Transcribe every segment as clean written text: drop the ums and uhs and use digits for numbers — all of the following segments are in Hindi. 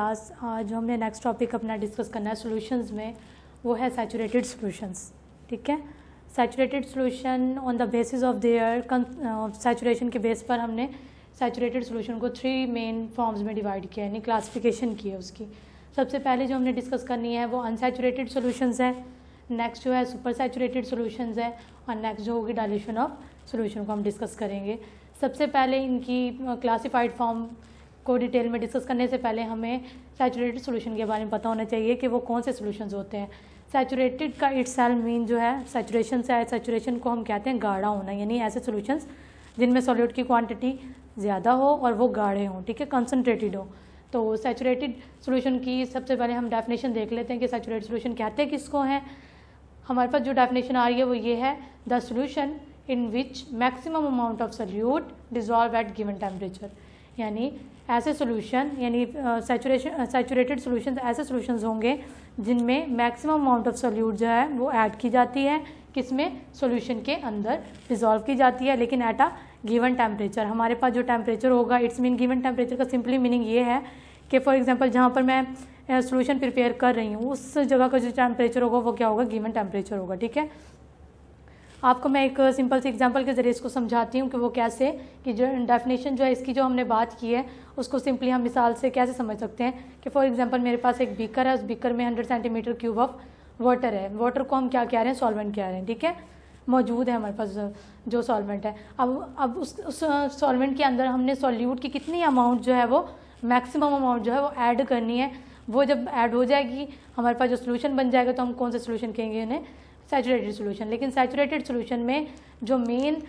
क्लास। आज हमने नेक्स्ट टॉपिक अपना डिस्कस करना है सॉल्यूशंस में, वो है सैचुरेटेड सॉल्यूशंस। ठीक है, saturated solution on the basis of their saturation के बेस पर हमने सैचुरेटेड सॉल्यूशन को 3 मेन फॉर्म्स में डिवाइड किया, यानी क्लासिफिकेशन की है उसकी। सबसे पहले जो हमने डिस्कस करनी है वो अनसैचुरेटेड सॉल्यूशंस है, नेक्स्ट जो है सुपर सैचुरेटेड सॉल्यूशंस है, और नेक्स्ट जो होगी डाइल्यूशन ऑफ सॉल्यूशन को हम डिस्कस करेंगे। सबसे पहले इनकी क्लासिफाइड फॉर्म को डिटेल में डिस्कस करने से पहले हमें सैचुरेटेड सॉल्यूशन के बारे में पता होना चाहिए कि वो कौन से सॉल्यूशंस होते हैं। सैचुरेटेड का इटसेल्फ मीन जो है सैचुरेशन से है, सैचुरेशन को हम कहते हैं गाढ़ा होना, यानी ऐसे सॉल्यूशंस जिनमें सॉल्यूट की क्वांटिटी ज़्यादा हो और वो गाढ़े हों, ठीक है, कंसनट्रेटेड हो। तो सैचुरेटेड सॉल्यूशन की सबसे पहले हम डेफिनेशन देख लेते हैं कि सैचुरेटेड सॉल्यूशन कहते हैं किसको हैं। हमारे पास जो डेफिनेशन आ रही है वो ये है, the solution in which maximum amount of solute dissolve at given temperature, यानी ऐसे सॉल्यूशन, यानी सैचुरेटेड सॉल्यूशन ऐसे सॉल्यूशंस होंगे जिनमें मैक्सिमम अमाउंट ऑफ सोल्यूट जो है वो ऐड की जाती है, किसमें, सॉल्यूशन के अंदर डिजॉल्व की जाती है, लेकिन एट अ गिवन टेम्परेचर। हमारे पास जो टेम्परेचर होगा, इट्स मीन गिवन टेम्परेचर का सिंपली मीनिंग ये है कि फॉर एग्जांपल जहाँ पर मैं सॉल्यूशन प्रिपेयर कर रही हूँ उस जगह का जो टेम्परेचर होगा वो क्या होगा, गिवन टेम्परेचर होगा। ठीक है, आपको मैं एक सिंपल सी एग्जांपल के ज़रिए इसको समझाती हूँ कि वो कैसे, कि जो डेफिनेशन जो है इसकी जो हमने बात की है उसको सिंपली हम मिसाल से कैसे समझ सकते हैं कि फॉर एग्जांपल मेरे पास एक बीकर है, उस बीकर में 100 सेंटीमीटर क्यूब ऑफ वाटर है। वाटर को हम क्या कह रहे हैं, सॉल्वेंट कह रहे हैं। ठीक है, मौजूद है हमारे पास जो सॉल्वेंट है। अब उस सॉल्वेंट के अंदर हमने सॉल्यूट की कितनी अमाउंट जो है वो मैक्सिमम अमाउंट जो है वो ऐड करनी है। वो जब ऐड हो जाएगी हमारे पास जो सोल्यूशन बन जाएगा तो हम कौन सा सोल्यूशन कहेंगे उन्हें, सैचुरेटेड सोल्यूशन। लेकिन सैचुरेटेड सोल्यूशन में जो मेन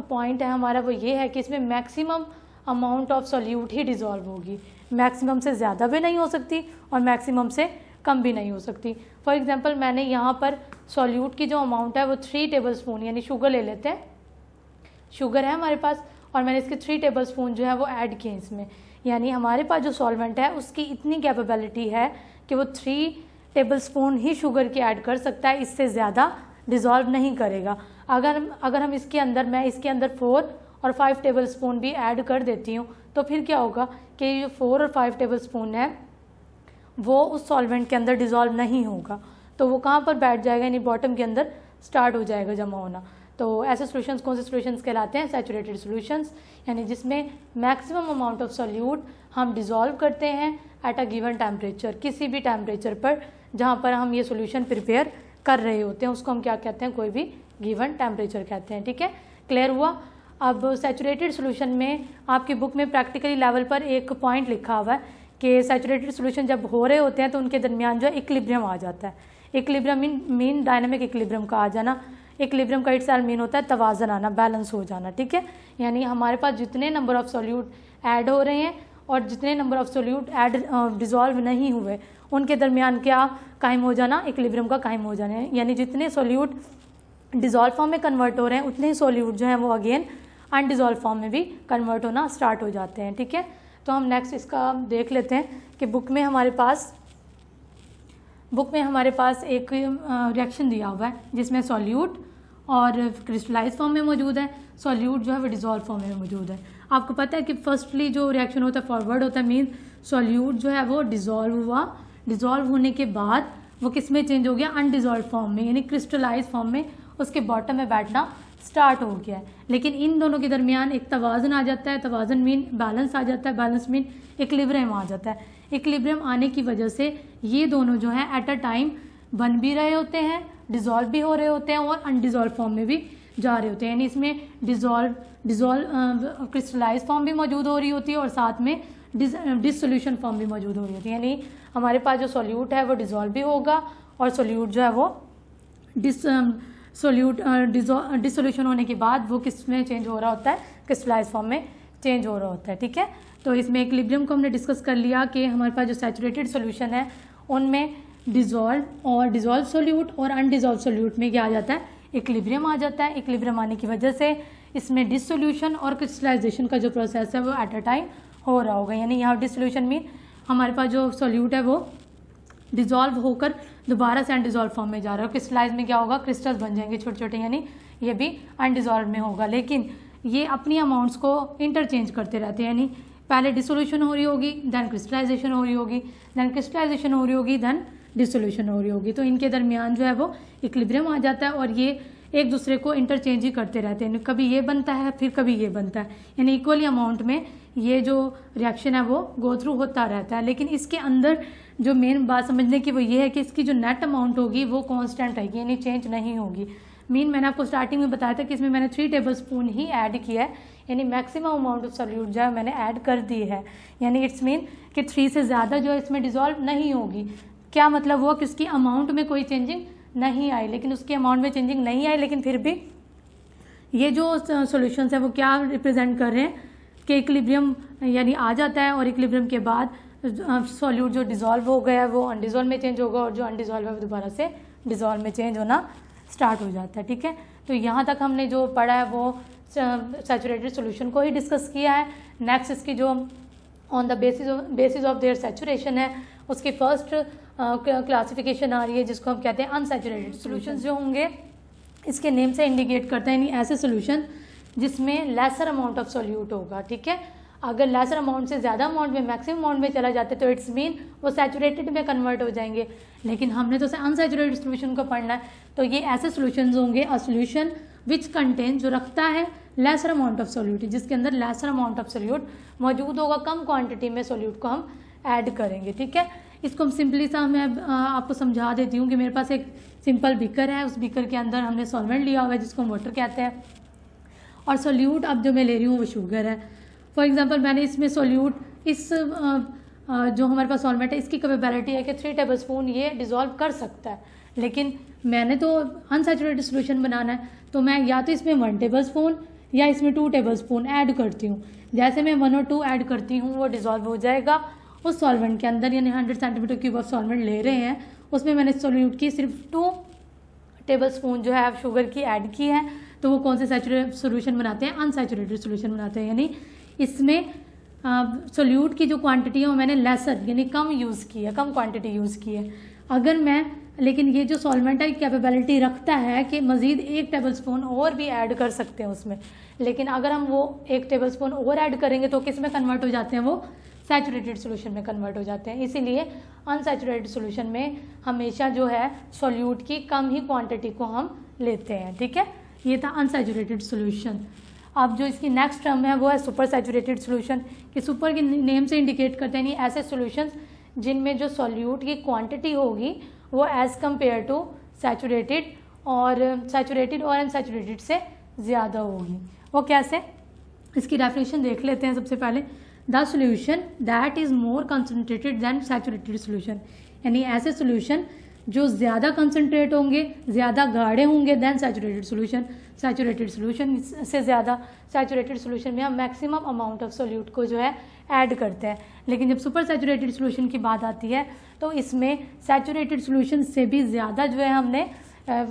पॉइंट है हमारा वो ये है कि इसमें maximum amount of solute he dissolve होगी, मैक्सिमम से ज़्यादा भी नहीं हो सकती और मैक्सिमम से कम भी नहीं हो सकती। फॉर एग्जांपल मैंने यहाँ पर सॉल्यूट की जो अमाउंट है वो 3 टेबलस्पून, यानी शुगर ले लेते हैं, शुगर है हमारे पास, और मैंने इसके 3 टेबलस्पून जो है वो ऐड किए इसमें, यानी हमारे पास जो सॉल्वेंट है उसकी इतनी कैपेबिलिटी है कि वो 3 टेबलस्पून ही शुगर की ऐड कर सकता है, इससे ज़्यादा डिज़ोल्व नहीं करेगा। अगर हम इसके अंदर, मैं इसके अंदर 4 और 5 टेबलस्पून भी ऐड कर देती हूँ तो फिर क्या होगा कि जो 4 और 5 टेबलस्पून है वो उस सॉल्वेंट के अंदर डिज़ोल्व नहीं होगा, तो वो कहाँ पर बैठ जाएगा, यानी बॉटम के अंदर स्टार्ट हो जाएगा जमा होना। तो ऐसे सॉल्यूशंस कौन से सॉल्यूशंस कहलाते हैं, सैचुरेटेड सॉल्यूशंस, यानी जिसमें मैक्सिमम अमाउंट ऑफ सोल्यूट हम डिज़ोल्व करते हैं एट अ गिवन टेम्परेचर, किसी भी टेम्परेचर पर जहाँ पर हम ये सॉल्यूशन प्रिपेयर कर रहे होते हैं उसको हम क्या कहते हैं, कोई भी गिवन टेम्परेचर कहते हैं। ठीक है, क्लियर हुआ। अब सैचुरेटेड सॉल्यूशन में आपकी बुक में प्रैक्टिकली लेवल पर एक पॉइंट लिखा हुआ है कि सैचुरेटेड सॉल्यूशन जब हो रहे होते हैं तो उनके दरमियान जो है इक्विलिब्रियम आ जाता है। इक्विलिब्रियम मीन डायनामिक इक्विलिब्रियम का आ जाना। इक्विलिब्रियम का इटसेल्फ मीन होता है तवाज़न आना, बैलेंस हो जाना। ठीक है, यानी हमारे पास जितने नंबर ऑफ सोल्यूट ऐड हो रहे हैं और जितने number of solute add dissolve नहीं हुए उनके दरमियान क्या कायम हो जाना, इक्विलिब्रियम का कायम हो जाना है। यानी जितने सोल्यूट डिज़ोल्व फॉर्म में कन्वर्ट हो रहे हैं उतने ही सोल्यूट जो हैं वो अगेन अनडिज़ोल्व फॉर्म में भी कन्वर्ट होना स्टार्ट हो जाते हैं। ठीक है, तो हम नेक्स्ट इसका देख लेते हैं कि बुक में हमारे पास एक रिएक्शन दिया हुआ है जिसमें सॉल्यूट और क्रिस्टलाइज फॉर्म में मौजूद है, सॉल्यूट जो है वो डिज़ोल्व फॉर्म में मौजूद है। आपको पता है कि फर्स्टली जो रिएक्शन होता है फॉरवर्ड होता है, मीन सॉल्यूट जो है वो डिज़ोल्व हुआ, डिज़ोल्व होने के बाद वो किस में चेंज हो गया, अनडिज़ोल्व फॉर्म में, यानी क्रिस्टलाइज फॉर्म में उसके बॉटम में बैठना स्टार्ट हो गया है। लेकिन इन दोनों के दरमियान एक तवाज़न आ जाता है, तवाज़न मीन बैलेंस आ जाता है, बैलेंस मीन इक्विलिब्रियम आ जाता है। इक्विलिब्रियम आने की वजह से ये दोनों जो है एट अ टाइम बन भी रहे होते हैं, डिज़ोल्व भी हो रहे होते हैं और अनडिज़ोल्व फॉर्म में भी जा रहे होते हैं, यानी इसमें डिज़ोल्व क्रिस्टलाइज फॉर्म भी मौजूद हो रही होती है और साथ में डिसोल्यूशन फॉर्म भी मौजूद हो रही होती है। यानी हमारे पास जो सोल्यूट है वो डिज़ोल्व भी होगा और सोल्यूट जो है वो डिसोल्यूशन होने के बाद वो किस में चेंज हो रहा होता है, क्रिस्टलाइज फॉर्म में चेंज हो रहा होता है। ठीक है, तो इसमें इक्विलिब्रियम को हमने डिस्कस कर लिया कि हमारे पास जो सैचुरेटेड सॉल्यूशन है उनमें डिज़ोल्व सोल्यूट और अनडिज़ोल्व सोल्यूट में क्या आ जाता है, इक्विलिब्रियम आ जाता है। इक्विलिब्रियम आने की वजह से इसमें डिसोल्यूशन और क्रिस्टलाइजेशन का जो प्रोसेस है वो एट अ टाइम हो रहा होगा। यानी यहाँ डिसोल्यूशन मीन हमारे पास जो सोल्यूट है वो डिज़ोल्व होकर दोबारा से अनडिज़ोल्व फॉर्म में जा रहा है। क्रिस्टलाइज में क्या होगा, क्रिस्टल्स बन जाएंगे छोटे छोटे, यानी ये भी अनडिज़ोल्व में होगा। लेकिन ये अपनी अमाउंट्स को इंटरचेंज करते रहते हैं, यानी पहले डिसोल्यूशन हो रही होगी, देन क्रिस्टलाइजेशन हो रही होगी, देन क्रिस्टलाइजेशन हो रही होगी, देन डिसोल्यूशन हो रही होगी। तो इनके दरमियान जो है वो इक्विलिब्रियम आ जाता है और ये एक दूसरे को इंटरचेंज ही करते रहते हैं, कभी ये बनता है फिर कभी ये बनता है, यानी इक्वली अमाउंट में ये जो रिएक्शन है वो गो थ्रू होता रहता है। लेकिन इसके अंदर जो मेन बात समझने की वो ये है कि इसकी जो नेट अमाउंट होगी वो कांस्टेंट रहेगी, यानी चेंज नहीं होगी। मैंने आपको स्टार्टिंग में बताया था कि इसमें मैंने 3 टेबलस्पून ही ऐड किया है, यानी मैक्सिमम अमाउंट ऑफ सोल्यूट जो है मैंने ऐड कर दी है, यानी इट्स मीन कि 3 से ज़्यादा जो है इसमें डिज़ोल्व नहीं होगी। क्या मतलब हुआ कि उसकी अमाउंट में कोई चेंजिंग नहीं आई, लेकिन उसकी अमाउंट में चेंजिंग नहीं आई, लेकिन फिर भी ये जो सॉल्यूशंस है वो क्या रिप्रेजेंट कर रहे हैं कि इक्विलिब्रियम यानी आ जाता है, और इक्विलिब्रियम के बाद सॉल्यूट जो डिज़ोल्व हो गया है वो अनडिज़ोल्व में चेंज होगा, और जो अनडिज़ोल्व है वो दोबारा से डिज़ोल्व में चेंज होना स्टार्ट हो जाता है। ठीक है, तो यहाँ तक हमने जो पढ़ा है वो सैचुरेटेड सॉल्यूशन को ही डिस्कस किया है। नेक्स्ट इसकी जो on the basis of their saturation है उसकी फर्स्ट क्लासिफिकेशन आ रही है जिसको हम कहते हैं अनसैचुरेटेड सॉल्यूशंस। जो होंगे इसके नेम से इंडिकेट करते हैं, यानी ऐसे सॉल्यूशन जिसमें लेसर अमाउंट ऑफ सॉल्यूट होगा। ठीक है, अगर लेसर अमाउंट से ज़्यादा अमाउंट में मैक्सिमम अमाउंट में चला जाता है तो इट्स मीन वो सैचुरेटेड में कन्वर्ट हो जाएंगे। लेकिन हमने तो अनसैचुरेटेड सॉल्यूशन को पढ़ना है, तो ये ऐसे सॉल्यूशंस होंगे अ सॉल्यूशन विच कंटेन, जो रखता है लेसर अमाउंट ऑफ सॉल्यूट, जिसके अंदर लेसर अमाउंट ऑफ सॉल्यूट मौजूद होगा, कम क्वांटिटी में सॉल्यूट को हम ऐड करेंगे। ठीक है, इसको हम सिंपली सा मैं आपको समझा देती हूँ कि मेरे पास एक सिंपल बीकर है, उस बीकर के अंदर हमने सॉल्वेंट लिया हुआ है जिसको हम वाटर कहते हैं, और सॉल्यूट अब जो मैं ले रही हूँ वो शुगर है। फॉर एग्जांपल मैंने इसमें सॉल्यूट इस जो हमारे पास सॉल्वेंट है इसकी कैपेबिलिटी है कि 3 टेबलस्पून ये डिज़ोल्व कर सकता है, लेकिन मैंने तो अनसैचुरेटेड सॉल्यूशन बनाना है, तो मैं या तो इसमें 1 टेबलस्पून या इसमें 2 टेबलस्पून ऐड करती हूँ। जैसे मैं 1 और 2 ऐड करती हूँ वो डिज़ोल्व हो जाएगा उस सॉल्वेंट के अंदर, यानी 100 सेंटीमीटर क्यूब ऑफ सॉल्वेंट ले रहे हैं, उसमें मैंने सॉल्यूट की सिर्फ 2 टेबलस्पून जो है शुगर की ऐड की है, तो वो कौन से सैचुरेटेड सॉल्यूशन बनाते हैं, अनसैचुरेटेड सॉल्यूशन बनाते हैं। यानी इसमें सॉल्यूट की जो क्वांटिटी है वो मैंने लेसर यानी कम यूज़ की है, कम क्वांटिटी यूज़ की है। अगर मैं, लेकिन ये जो सॉल्वेंट है कैपेबिलिटी रखता है कि मज़ीद 1 टेबलस्पून और भी ऐड कर सकते हैं उसमें, लेकिन अगर हम वो 1 टेबलस्पून और ऐड करेंगे तो किस में कन्वर्ट हो जाते हैं, वो सैचुरेटेड सॉल्यूशन में कन्वर्ट हो जाते हैं। इसीलिए अनसैचुरेटेड सॉल्यूशन में हमेशा जो है सॉल्यूट की कम ही क्वांटिटी को हम लेते हैं। ठीक है, ये था अनसैचुरेटेड सॉल्यूशन। अब जो इसकी नेक्स्ट टर्म है वो है सुपर सैचुरेटेड सॉल्यूशन, कि सुपर के नेम से इंडिकेट करते हैं नहीं ऐसे सॉल्यूशंस जिनमें जो सॉल्यूट की क्वांटिटी होगी वो एज़ कम्पेयर टू सैचुरेटेड और अनसैचुरेटेड से ज़्यादा होगी। वो कैसे, इसकी डेफिनेशन देख लेते हैं। सबसे पहले the solution that is more concentrated than saturated solution, यानी ऐसे सॉल्यूशन जो ज़्यादा कंसनट्रेट होंगे, ज़्यादा गाढ़े होंगे than saturated solution. Saturated solution से ज़्यादा सैचुरेटेड सॉल्यूशन में हम मैक्सिमम अमाउंट ऑफ सॉल्यूट को जो है ऐड करते हैं। लेकिन जब सुपर सैचुरेटेड सॉल्यूशन की बात आती है तो इसमें सैचुरेटेड सॉल्यूशन से भी ज़्यादा जो है हमने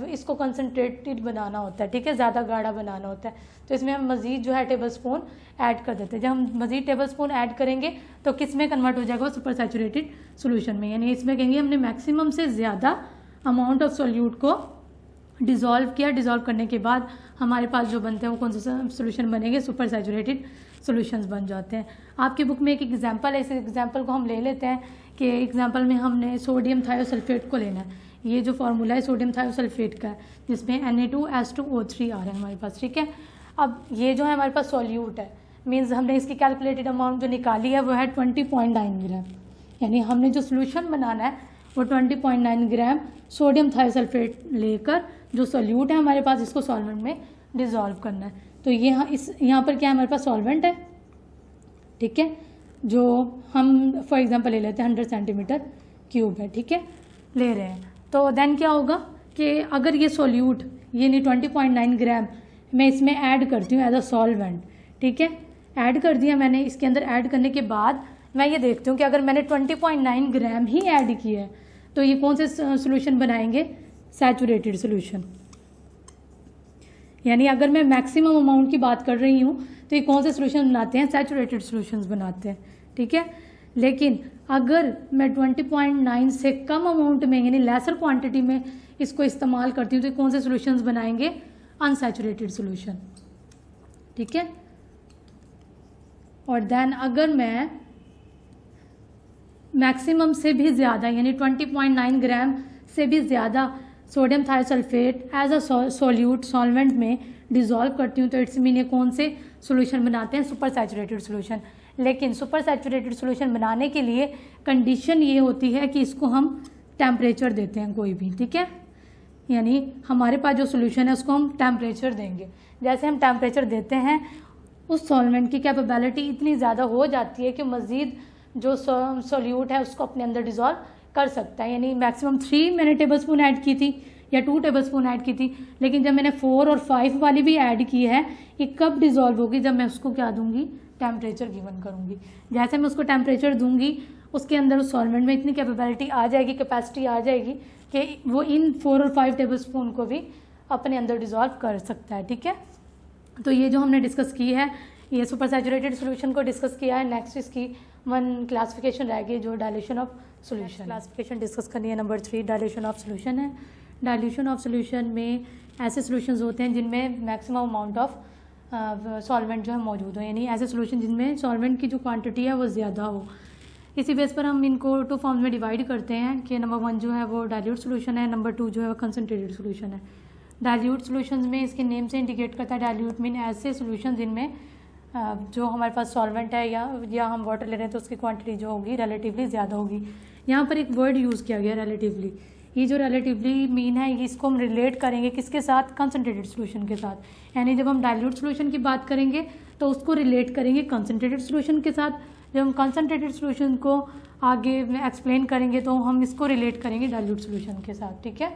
इसको कंसनट्रेटेड बनाना होता है। ठीक है, ज़्यादा गाढ़ा बनाना होता है, तो इसमें हम मज़ीद जो है टेबलस्पून ऐड कर देते हैं। जब हम मज़ीद टेबलस्पून ऐड करेंगे तो किस में कन्वर्ट हो जाएगा, सुपर सैचुरेटेड सॉल्यूशन में। यानी इसमें कहेंगे हमने मैक्सिमम से ज़्यादा अमाउंट ऑफ सॉल्यूट को डिज़ोल्व किया, डिज़ोल्व करने के बाद हमारे पास जो बनते हैं वो कौन से सॉल्यूशन बनेंगे, सुपर सैचुरेटेड सॉल्यूशंस बन जाते हैं। आपकी बुक में एक एग्जांपल है, इस एग्जांपल को हम ले लेते हैं कि एग्जांपल में हमने सोडियम थायोसल्फेट को लेना है। ये जो फार्मूला है सोडियम थायोसल्फेट का है जिसमें Na2H2O3 आ रहा है हमारे पास। ठीक है, अब ये जो है हमारे पास सॉल्यूट है, मीन्स हमने इसकी कैलकुलेटेड अमाउंट जो निकाली है वो है 20.9 ग्राम, यानी हमने जो सोल्यूशन बनाना है वो 20.9 ग्राम सोडियम थायोसल्फेट लेकर जो सॉल्यूट है हमारे पास इसको सॉल्वेंट में डिज़ोल्व करना है। तो ये यहाँ पर क्या है, हमारे पास सॉल्वेंट है। ठीक है, जो हम फॉर एग्जांपल ले लेते हैं 100 सेंटीमीटर क्यूब है। ठीक है, ले रहे हैं, तो देन क्या होगा कि अगर ये सॉल्यूट यानी 20.9 ग्राम मैं इसमें ऐड करती हूँ एज अ सॉल्वेंट। ठीक है, ऐड कर दिया मैंने, इसके अंदर ऐड करने के बाद मैं ये देखती हूँ कि अगर मैंने 20.9 ग्राम ही ऐड किया है तो ये कौन से सॉल्यूशन बनाएंगे, सैचुरेटेड सॉल्यूशन। यानी अगर मैं मैक्सिमम अमाउंट की बात कर रही हूँ तो ये कौन से सॉल्यूशन बनाते हैं, सैचुरेटेड सॉल्यूशंस बनाते हैं। ठीक है, लेकिन अगर मैं 20.9 से कम अमाउंट में यानी लेसर क्वांटिटी में इसको इस्तेमाल करती हूँ तो कौन से सॉल्यूशंस बनाएंगे, अनसैचुरेटेड सॉल्यूशन। ठीक है, और देन अगर मैं मैक्सिमम से भी ज़्यादा यानी 20.9 ग्राम से भी ज़्यादा sodium thiosulphate as a solute solvent में डिज़ोल्व करती हूँ तो इट्स मीन ये कौन से सॉल्यूशन बनाते हैं, सुपर सैचुरेटेड सॉल्यूशन। लेकिन सुपर सैचुरेटेड सॉल्यूशन बनाने के लिए कंडीशन ये होती है कि इसको हम टेम्परेचर देते हैं कोई भी, ठीक है, यानी हमारे पास जो सॉल्यूशन है उसको हम टेम्परेचर देंगे। जैसे हम टेम्परेचर देते हैं उस सॉल्वेंट की कैपेबिलिटी इतनी ज़्यादा हो जाती है कि मज़ीद जो सॉल्यूट है उसको अपने अंदर डिज़ोल्व कर सकता है। यानी मैक्सिमम 3 मैंने टेबल स्पून ऐड की थी या 2 टेबल स्पून ऐड की थी, लेकिन जब मैंने 4 और 5 वाली भी ऐड की है, ये कब डिज़ोल्व होगी, जब मैं उसको क्या दूंगी, टेम्परेचर गिवन करूंगी। जैसे मैं उसको टेम्परेचर दूंगी उसके अंदर उस सॉल्वेंट में इतनी कैपेबिलिटी आ जाएगी, कैपेसिटी आ जाएगी कि वो इन 4 और 5 टेबल स्पून को भी अपने अंदर डिज़ोल्व कर सकता है, ठीक है। तो ये जो हमने डिस्कस की है, ये सुपर सैचुरेटेड सॉल्यूशन को डिस्कस किया है। नेक्स्ट इसकी वन क्लासिफिकेशन रह गई जो dilution of solution. Classification discuss करनी है नंबर 3, डाइल्यूशन ऑफ सॉल्यूशन है। डाइल्यूशन ऑफ सॉल्यूशन में ऐसे सॉल्यूशंस होते हैं जिनमें मैक्सिमम अमाउंट ऑफ सॉल्वेंट जो है मौजूद हो, यानी ऐसे सॉल्यूशन जिनमें सॉल्वेंट की जो क्वांटिटी है वो ज़्यादा हो। इसी बेस पर हम इनको 2 फॉर्म में डिवाइड करते हैं कि नंबर 1 जो है वो डाइल्यूट सॉल्यूशन है, नंबर 2 जो है वो कंसनट्रेटेड सॉल्यूशन है। डाइल्यूट सॉल्यूशंस में इसके नेम से इंडिकेट करता है, डाइल्यूट मीन ऐसे सॉल्यूशन जिनमें जो हमारे पास सॉल्वेंट है या हम वाटर ले रहे हैं तो उसकी क्वांटिटी जो होगी रिलेटिवली ज़्यादा होगी। यहाँ पर एक वर्ड यूज़ किया गया रिलेटिवली। ये जो रिलेटिवली मीन है इसको हम रिलेट करेंगे किसके साथ, कंसनट्रेटेड सॉल्यूशन के साथ। यानी जब हम डाइल्यूट सॉल्यूशन की बात करेंगे तो उसको रिलेट करेंगे कंसनट्रेटेड सॉल्यूशन के साथ। जब हम कंसनट्रेटेड सॉल्यूशन को आगे में एक्सप्लेन करेंगे तो हम इसको रिलेट करेंगे डाइल्यूट सॉल्यूशन के साथ, ठीक है।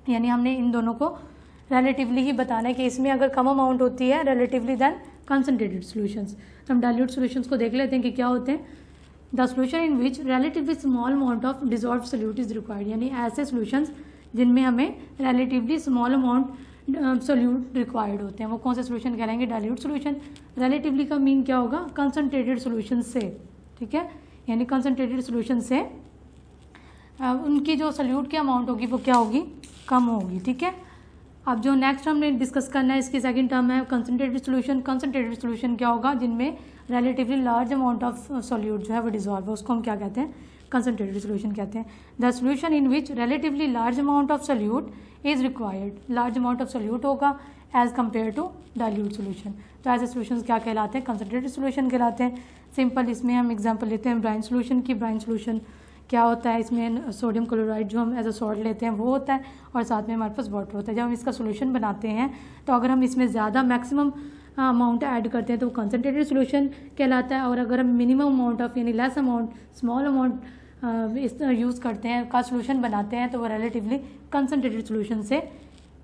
यानी हमने इन दोनों को रिलेटिवली ही बताना है कि इसमें अगर कम अमाउंट होती है रिलेटिवली देन कंसनट्रेटेड सॉल्यूशंस। तो हम डाइल्यूट सॉल्यूशंस को देख लेते हैं कि क्या होते हैं। The solution in which relatively small amount of dissolve solute is required, यानी ऐसे सॉल्यूशंस जिनमें हमें relatively small amount solute required होते हैं, वो कौन से सॉल्यूशन कहलाएंगे, डाइल्यूट सॉल्यूशन। रिलेटिवली का मीन क्या होगा, कंसनट्रेटेड सॉल्यूशन से, ठीक है। यानी कंसनट्रेटेड सॉल्यूशन से उनकी जो सोल्यूट की अमाउंट होगी वो क्या होगी, कम होगी, ठीक है। अब जो नेक्स्ट हमने डिस्कस करना है इसकी सेकंड टर्म है कंसनट्रेटेड सॉल्यूशन। कंसनट्रेटेड सॉल्यूशन क्या होगा, जिनमें relatively large amount of solute जो है वो डिजॉल्व है, उसको हम क्या कहते हैं, कंसनट्रेटेड सॉल्यूशन कहते हैं। The solution in which relatively large amount of solute is required, large amount of solute होगा as compare to dilute solution. तो ऐसे सॉल्यूशंस क्या कहलाते हैं, कंसनट्रेटेड सॉल्यूशन कहलाते हैं। सिंपल इसमें हम एग्जांपल लेते हैं ब्राइन सॉल्यूशन की। ब्राइन सॉल्यूशन क्या होता है, इसमें सोडियम क्लोराइड जो हम एज अ सॉल्ट लेते हैं वो होता है और साथ में हमारे पास वाटर होता है। जब हम इसका सॉल्यूशन बनाते हैं तो अगर हम इसमें ज़्यादा मैक्सिमम अमाउंट ऐड करते हैं तो वो कंसनट्रेटेड सॉल्यूशन कहलाता है, और अगर हम मिनिमम अमाउंट ऑफ यानी लेस अमाउंट स्मॉल अमाउंट इस यूज़ करते हैं का सॉल्यूशन बनाते हैं तो वो रिलेटिवली कंसनट्रेटेड सॉल्यूशन से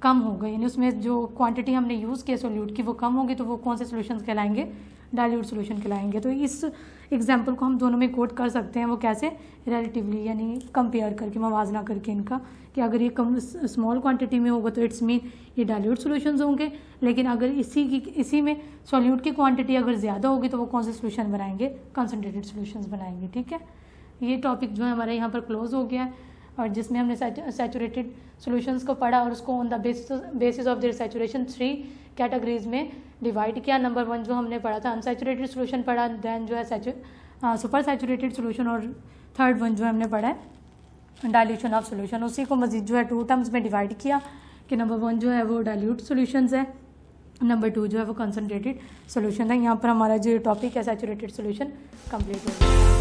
कम होगा, यानी उसमें जो क्वांटिटी हमने यूज़ किया सोल्यूट की वो कम होगी, तो वो कौन से सॉल्यूशन कहलाएंगे, डाइल्यूट सॉल्यूशन कहलाएंगे। तो इस एग्जाम्पल को हम दोनों में कोट कर सकते हैं, वो कैसे, रिलेटिवली यानी कंपेयर करके, मवाजना करके इनका, कि अगर ये कम स्मॉल क्वांटिटी में होगा तो इट्स मीन ये डाइल्यूट सॉल्यूशंस होंगे, लेकिन अगर इसी में सॉल्यूट की क्वांटिटी अगर ज़्यादा होगी तो वो कौन से सॉल्यूशन बनाएंगे, कंसनट्रेटेड सॉल्यूशंस बनाएंगे, ठीक है। ये टॉपिक जो है हमारा यहाँ पर क्लोज हो गया है, और जिसमें हमने सैचुरेटेड सॉल्यूशंस को पढ़ा और उसको on the basis of their saturation 3 categories में डिवाइड किया। नंबर 1 जो हमने पढ़ा था अनसैचुरेटेड सॉल्यूशन पढ़ा, देन जो है सुपर सैचुरेटेड सॉल्यूशन, और थर्ड वन जो हमने पढ़ा है डाइल्यूशन ऑफ सॉल्यूशन। उसी को मजीद जो है 2 टर्म्स में डिवाइड किया कि नंबर 1 जो है वो डाइल्यूट सॉल्यूशंस है, नंबर 2 जो है वो कंसनट्रेटेड सॉल्यूशन है। यहाँ पर हमारा जो टॉपिक है सैचुरेटेड सॉल्यूशन कंप्लीट हो गया।